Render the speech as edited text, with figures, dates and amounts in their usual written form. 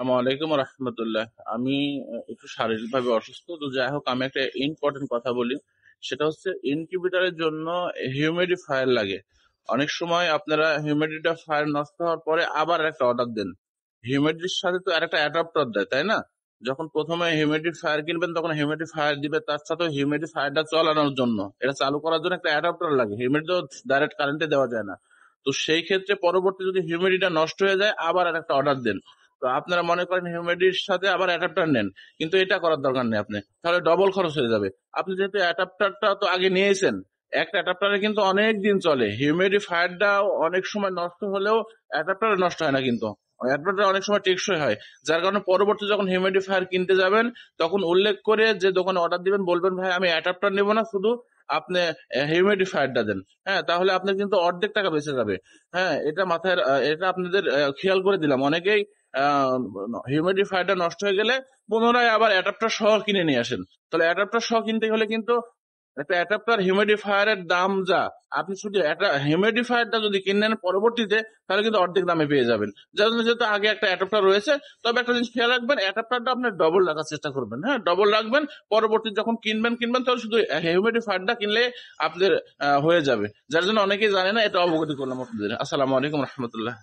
আসসালামু আলাইকুম রহমতুল্লাহ। আমি একটু শারীরিকভাবে অসুস্থ, তো যাই হোক আমি একটা ইম্পর্টেন্ট কথা বলি। সেটা হচ্ছে ইনকিউবেটরের জন্য হিউমিডিফায়ার লাগে। অনেক সময় আপনারা হিউমিডিফায়ার নষ্ট হওয়ার পরে আবার একটা অর্ডার দেন। হিউমিডিটির সাথে তো আর একটা অ্যাডাপ্টার দেয়, তাই না? যখন প্রথমে হিউমিডিফায়ার কিনবেন তখন হিউমিডিফায়ার দিবে, তার সাথে হিউমিডিফায়ারটা চালানোর জন্য, এটা চালু করার জন্য একটা অ্যাডাপ্টার লাগে। হিউমিডিটি তো ডাইরেক্ট কারেন্টে দেওয়া যায় না। তো সেই ক্ষেত্রে পরবর্তী যদি হিউমিডিটিটা নষ্ট হয়ে যায় আবার আর একটা অর্ডার দেন। তো আপনারা মনে করেন হিউমিডিটির সাথে আবার অ্যাডাপ্টার নেন, কিন্তু এটা করার দরকার নেই। আপনি তাহলে ডবল খরচ হয়ে যাবে। আপনি যেহেতু অ্যাডাপ্টারটা তো আগে নিয়েছেন, একটা অ্যাডাপ্টারে কিন্তু অনেক দিন চলে। হিউমিডিফায়ারটা অনেক সময় নষ্ট হলেও অ্যাডাপ্টার নষ্ট হয় না, কিন্তু অ্যাডাপ্টার অনেক সময় টেকসই হয়। যার কারণে পরবর্তী যখন হিউমিডিফায়ার কিনতে যাবেন তখন উল্লেখ করে যে দোকানে অর্ডার দিবেন, বলবেন ভাই আমি অ্যাডাপ্টার নেব না, শুধু আপনি হিউমিডিফায়ারটা দেন। হ্যাঁ, তাহলে আপনার কিন্তু অর্ধেক টাকা বেঁচে যাবে। হ্যাঁ, এটা মাথায় এটা আপনাদের খেয়াল করে দিলাম। অনেকেই হিউমিডিফায়ারটা নষ্ট হয়ে গেলে পুনরায় আবার অ্যাডাপ্টার সহ কিনে নিয়ে আসেন। তাহলে অ্যাডাপ্টার সহ কিনতে হলে কিন্তু একটা অ্যাডাপ্টার হিউমিডিফায়ারের দাম যা, আপনি শুধু একটা হিউমিডিফায়ারটা যদি কিনেন পরবর্তীতে, তাহলে কিন্তু অর্ধেক দামে পেয়ে যাবেন। যার জন্য যেহেতু আগে একটা অ্যাডাপ্টার রয়েছে, তবে একটা জিনিস খেয়াল রাখবেন, অ্যাডাপ্টারটা আপনি ডবল রাখার চেষ্টা করবেন। হ্যাঁ, ডবল রাখবেন। পরবর্তী যখন কিনবেন তাহলে শুধু হিউমিডিফায়ারটা কিনলে আপনাদের হয়ে যাবে। যার জন্য অনেকেই জানে না, এটা অবগতি করলাম আপনাদের। আসসালামু আলাইকুম রহমতুল্লাহ।